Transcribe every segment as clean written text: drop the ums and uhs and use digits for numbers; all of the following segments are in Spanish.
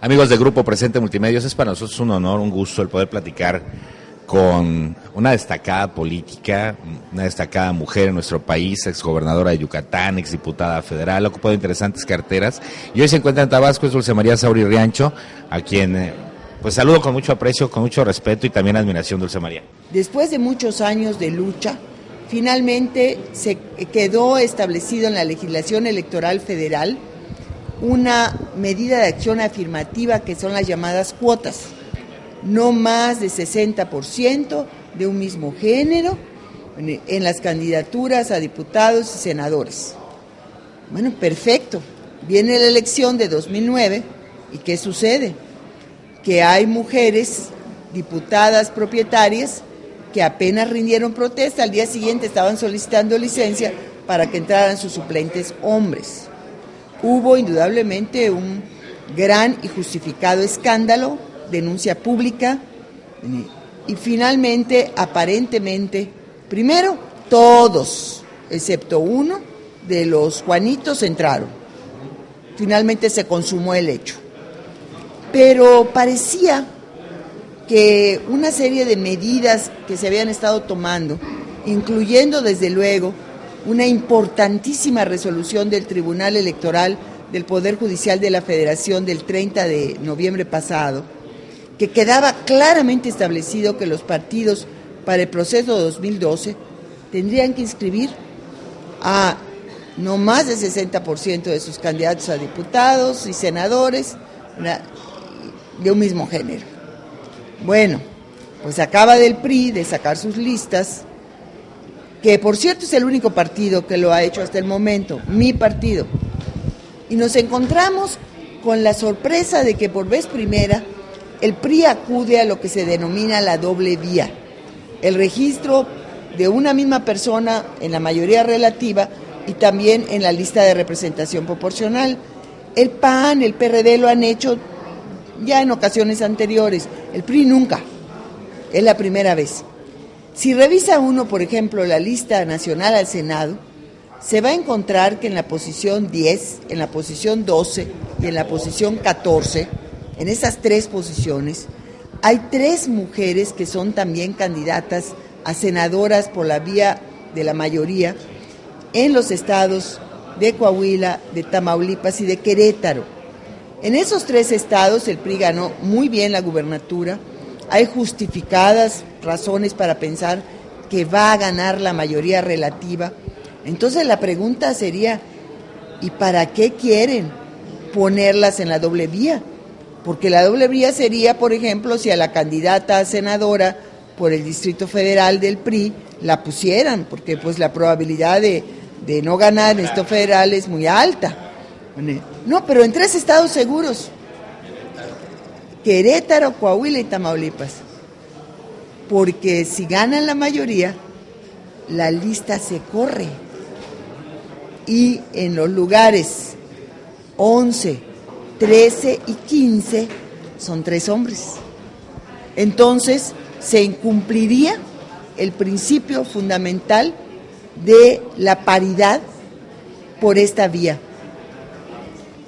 Amigos de Grupo Presente Multimedios, es para nosotros un honor, un gusto el poder platicar con una destacada política, una destacada mujer en nuestro país, exgobernadora de Yucatán, exdiputada federal, ha ocupado interesantes carteras y hoy se encuentra en Tabasco, es Dulce María Sauri Riancho, a quien pues saludo con mucho aprecio, con mucho respeto y también admiración, Dulce María. Después de muchos años de lucha, finalmente se quedó establecido en la legislación electoral federal una medida de acción afirmativa que son las llamadas cuotas. No más de 60% de un mismo género en las candidaturas a diputados y senadores. Bueno, perfecto. Viene la elección de 2009 y ¿qué sucede? Que hay mujeres diputadas propietarias que apenas rindieron protesta, al día siguiente estaban solicitando licencia para que entraran sus suplentes hombres. Hubo indudablemente un gran y justificado escándalo, denuncia pública y finalmente, aparentemente, primero todos, excepto uno de los Juanitos entraron. Finalmente se consumó el hecho. Pero parecía que una serie de medidas que se habían estado tomando, incluyendo desde luego una importantísima resolución del Tribunal Electoral del Poder Judicial de la Federación del 30 de noviembre pasado, que quedaba claramente establecido que los partidos para el proceso de 2012 tendrían que inscribir a no más del 60% de sus candidatos a diputados y senadores de un mismo género. Bueno, pues acaba del PRI de sacar sus listas, que por cierto es el único partido que lo ha hecho hasta el momento, mi partido. Y nos encontramos con la sorpresa de que por vez primera el PRI acude a lo que se denomina la doble vía, el registro de una misma persona en la mayoría relativa y también en la lista de representación proporcional. El PAN, el PRD lo han hecho ya en ocasiones anteriores, el PRI nunca, es la primera vez. Si revisa uno, por ejemplo, la lista nacional al Senado, se va a encontrar que en la posición 10, en la posición 12 y en la posición 14, en esas tres posiciones, hay 3 mujeres que son también candidatas a senadoras por la vía de la mayoría en los estados de Coahuila, de Tamaulipas y de Querétaro. En esos 3 estados el PRI ganó muy bien la gubernatura, hay justificadas razones para pensar que va a ganar la mayoría relativa. Entonces la pregunta sería, ¿y para qué quieren ponerlas en la doble vía? Porque la doble vía sería, por ejemplo, si a la candidata a senadora por el Distrito Federal del PRI la pusieran, porque pues la probabilidad de no ganar en el Distrito Federal es muy alta. No, pero en 3 estados seguros, Querétaro, Coahuila y Tamaulipas, porque si ganan la mayoría, la lista se corre y en los lugares 11, 13 y 15 son 3 hombres. Entonces se incumpliría el principio fundamental de la paridad por esta vía,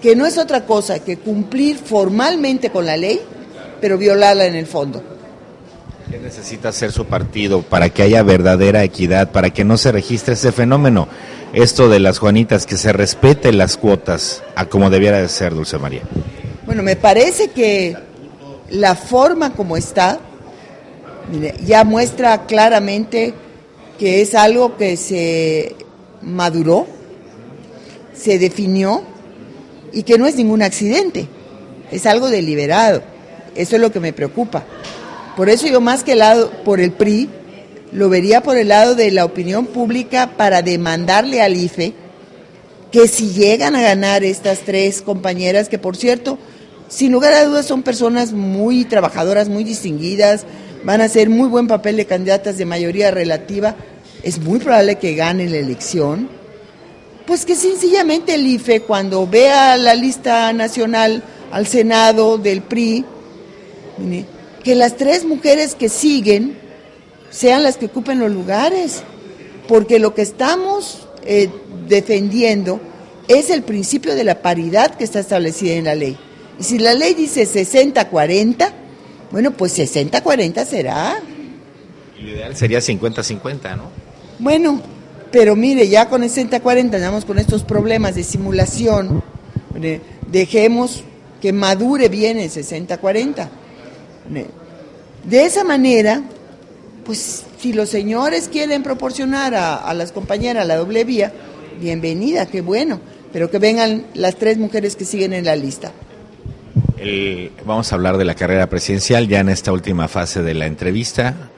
que no es otra cosa que cumplir formalmente con la ley, pero violarla en el fondo. ¿Qué necesita hacer su partido para que haya verdadera equidad, para que no se registre ese fenómeno, esto de las Juanitas, que se respeten las cuotas a como debiera de ser, Dulce María? Bueno, me parece que la forma como está, mire, ya muestra claramente que es algo que se maduró, se definió y que no es ningún accidente, es algo deliberado. Eso es lo que me preocupa. Por eso yo, más que el lado por el PRI, lo vería por el lado de la opinión pública para demandarle al IFE que si llegan a ganar estas 3 compañeras, que por cierto, sin lugar a dudas son personas muy trabajadoras, muy distinguidas, van a hacer muy buen papel de candidatas de mayoría relativa, es muy probable que ganen la elección, pues que sencillamente el IFE, cuando vea la lista nacional al Senado del PRI, que las 3 mujeres que siguen sean las que ocupen los lugares, porque lo que estamos defendiendo es el principio de la paridad que está establecida en la ley. Y si la ley dice 60-40, bueno, pues 60-40 será. Y lo ideal sería 50-50, ¿no? Bueno, pero mire, ya con el 60-40 andamos con estos problemas de simulación. Dejemos que madure bien el 60-40. De esa manera, pues si los señores quieren proporcionar a las compañeras la doble vía, bienvenida, qué bueno, pero que vengan las 3 mujeres que siguen en la lista. Vamos a hablar de la carrera presidencial ya en esta última fase de la entrevista.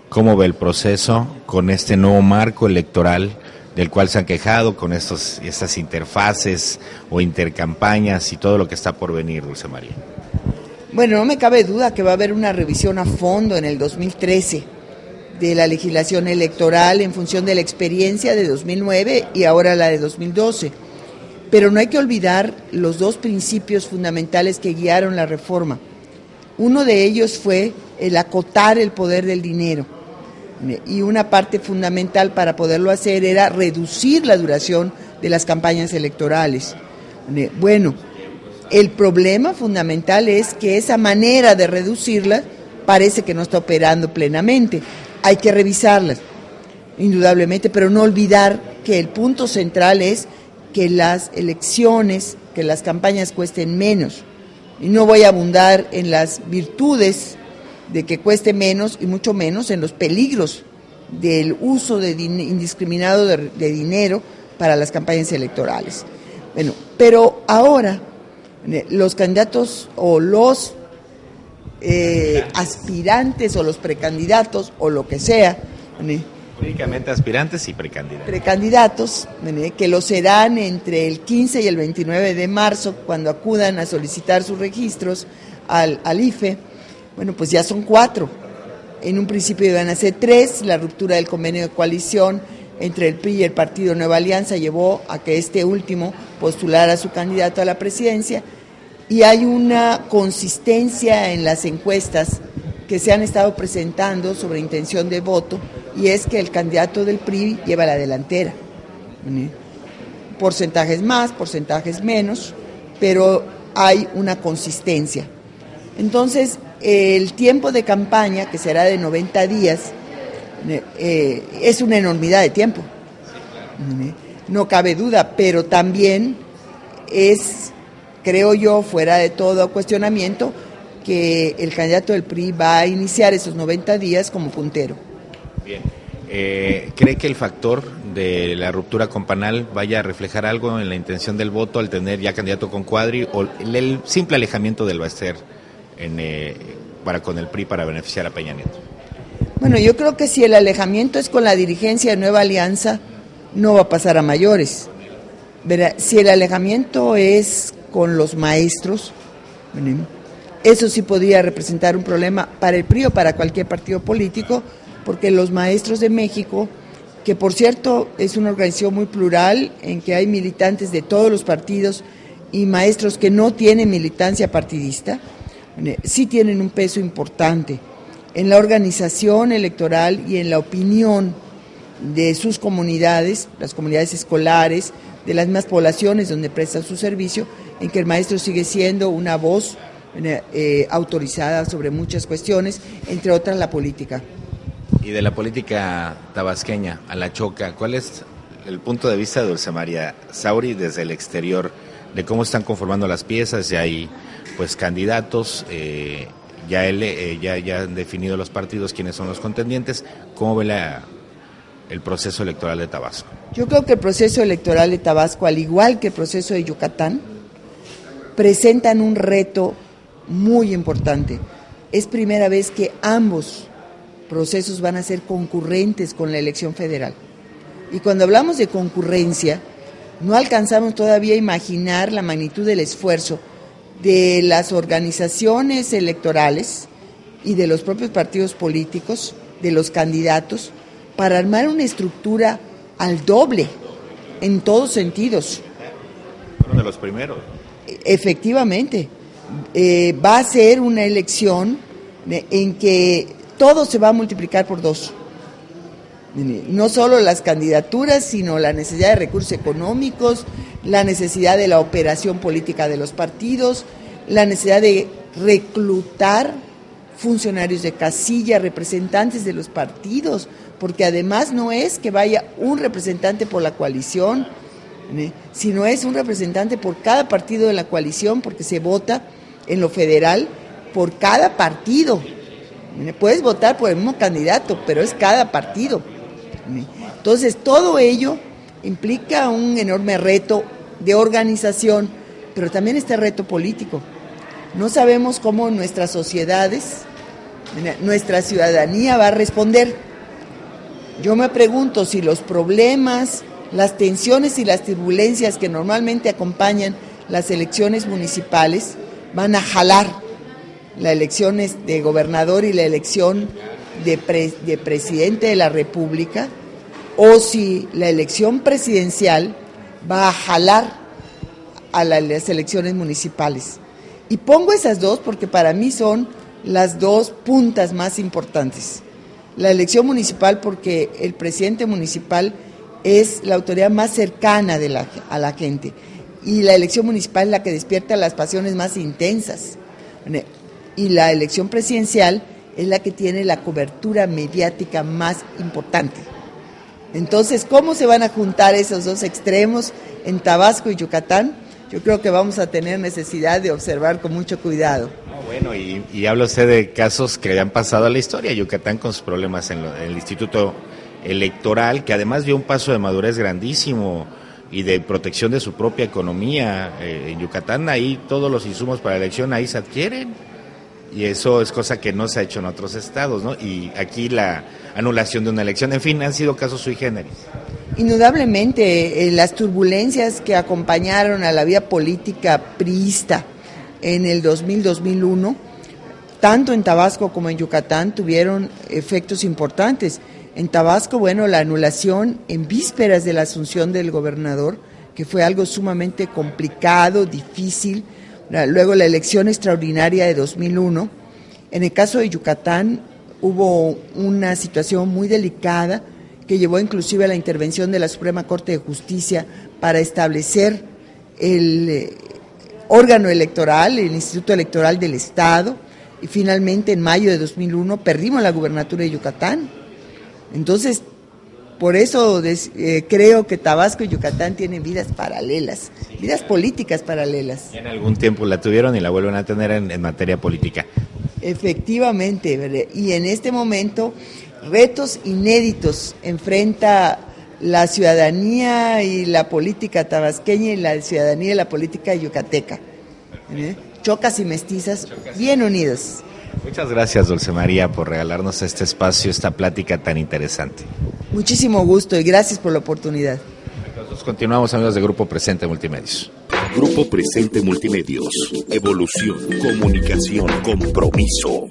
¿Cómo ve el proceso con este nuevo marco electoral del cual se han quejado, con estas interfaces o intercampañas y todo lo que está por venir, Dulce María? Bueno, no me cabe duda que va a haber una revisión a fondo en el 2013 de la legislación electoral en función de la experiencia de 2009 y ahora la de 2012. Pero no hay que olvidar los 2 principios fundamentales que guiaron la reforma. Uno de ellos fue el acotar el poder del dinero. Y una parte fundamental para poderlo hacer era reducir la duración de las campañas electorales. Bueno, el problema fundamental es que esa manera de reducirla parece que no está operando plenamente. Hay que revisarlas, indudablemente, pero no olvidar que el punto central es que las elecciones, que las campañas cuesten menos. Y no voy a abundar en las virtudes de que cueste menos y mucho menos en los peligros del uso indiscriminado de dinero para las campañas electorales. Bueno, pero ahora los candidatos o los aspirantes o los precandidatos o lo que sea, Únicamente aspirantes y precandidatos. Precandidatos, que lo serán entre el 15 y el 29 de marzo, cuando acudan a solicitar sus registros al IFE. Bueno, pues ya son 4. En un principio iban a ser 3. La ruptura del convenio de coalición entre el PRI y el Partido Nueva Alianza llevó a que este último postulara a su candidato a la presidencia. Y hay una consistencia en las encuestas que se han estado presentando sobre intención de voto, y es que el candidato del PRI lleva la delantera. Porcentajes más, porcentajes menos, pero hay una consistencia. Entonces, el tiempo de campaña, que será de 90 días, es una enormidad de tiempo. No cabe duda, pero también es, creo yo, fuera de todo cuestionamiento, que el candidato del PRI va a iniciar esos 90 días como puntero. Bien. ¿Cree que el factor de la ruptura con Panal vaya a reflejar algo en la intención del voto al tener ya candidato con Cuadri, o el simple alejamiento del Baster con el PRI para beneficiar a Peña Nieto? Bueno, yo creo que si el alejamiento es con la dirigencia de Nueva Alianza, no va a pasar a mayores. Verá, si el alejamiento es con los maestros, eso sí podría representar un problema para el PRI o para cualquier partido político, porque los maestros de México, que por cierto es una organización muy plural, en que hay militantes de todos los partidos y maestros que no tienen militancia partidista, sí tienen un peso importante en la organización electoral y en la opinión de sus comunidades, las comunidades escolares, de las mismas poblaciones donde prestan su servicio, en que el maestro sigue siendo una voz autorizada sobre muchas cuestiones, entre otras la política. Y de la política tabasqueña a la Choca, ¿cuál es el punto de vista de Dulce María Sauri desde el exterior, de cómo están conformando las piezas? Ya hay pues candidatos, ya han definido los partidos quiénes son los contendientes. ¿Cómo ve el proceso electoral de Tabasco? Yo creo que el proceso electoral de Tabasco, al igual que el proceso de Yucatán, presentan un reto muy importante. Es primera vez que ambos procesos van a ser concurrentes con la elección federal. Y cuando hablamos de concurrencia, no alcanzamos todavía a imaginar la magnitud del esfuerzo de las organizaciones electorales y de los propios partidos políticos, de los candidatos, para armar una estructura al doble, en todos sentidos. Fueron de los primeros. Efectivamente, va a ser una elección en que todo se va a multiplicar por 2. No solo las candidaturas, sino la necesidad de recursos económicos, la necesidad de la operación política de los partidos, la necesidad de reclutar funcionarios de casilla, representantes de los partidos, porque además no es que vaya un representante por la coalición, sino es un representante por cada partido de la coalición, porque se vota en lo federal por cada partido. Puedes votar por el mismo candidato, pero es cada partido. Entonces, todo ello implica un enorme reto de organización, pero también este reto político. No sabemos cómo nuestras sociedades, nuestra ciudadanía va a responder. Yo me pregunto si los problemas, las tensiones y las turbulencias que normalmente acompañan las elecciones municipales van a jalar las elecciones de gobernador y la elección de presidente de la República, o si la elección presidencial va a jalar a las elecciones municipales. Y pongo esas dos porque para mí son las dos puntas más importantes. La elección municipal porque el presidente municipal es la autoridad más cercana a la gente, y la elección municipal es la que despierta las pasiones más intensas, y la elección presidencial es la que tiene la cobertura mediática más importante. Entonces, ¿cómo se van a juntar esos dos extremos en Tabasco y Yucatán? Yo creo que vamos a tener necesidad de observar con mucho cuidado. Bueno, y habla usted de casos que han pasado a la historia. Yucatán con sus problemas en el Instituto Electoral, que además dio un paso de madurez grandísimo y de protección de su propia economía. En Yucatán, ahí todos los insumos para la elección ahí se adquieren, y eso es cosa que no se ha hecho en otros estados, ¿no? Y aquí la anulación de una elección, en fin, han sido casos sui generis. Indudablemente, las turbulencias que acompañaron a la vida política priista en el 2000-2001, tanto en Tabasco como en Yucatán, tuvieron efectos importantes. En Tabasco, bueno, la anulación en vísperas de la asunción del gobernador, que fue algo sumamente complicado, difícil. Luego la elección extraordinaria de 2001. En el caso de Yucatán hubo una situación muy delicada que llevó inclusive a la intervención de la Suprema Corte de Justicia para establecer el órgano electoral, el Instituto Electoral del Estado, y finalmente en mayo de 2001 perdimos la gubernatura de Yucatán. Entonces, por eso creo que Tabasco y Yucatán tienen vidas paralelas, vidas políticas paralelas. En algún tiempo la tuvieron y la vuelven a tener en materia política. Efectivamente, ¿verdad? Y en este momento retos inéditos enfrenta la ciudadanía y la política tabasqueña y la ciudadanía y la política yucateca. Chocas y mestizas bien unidas. Muchas gracias, Dulce María, por regalarnos este espacio, esta plática tan interesante. Muchísimo gusto y gracias por la oportunidad. Nosotros continuamos, amigos de Grupo Presente Multimedios. Grupo Presente Multimedios. Evolución, comunicación, compromiso.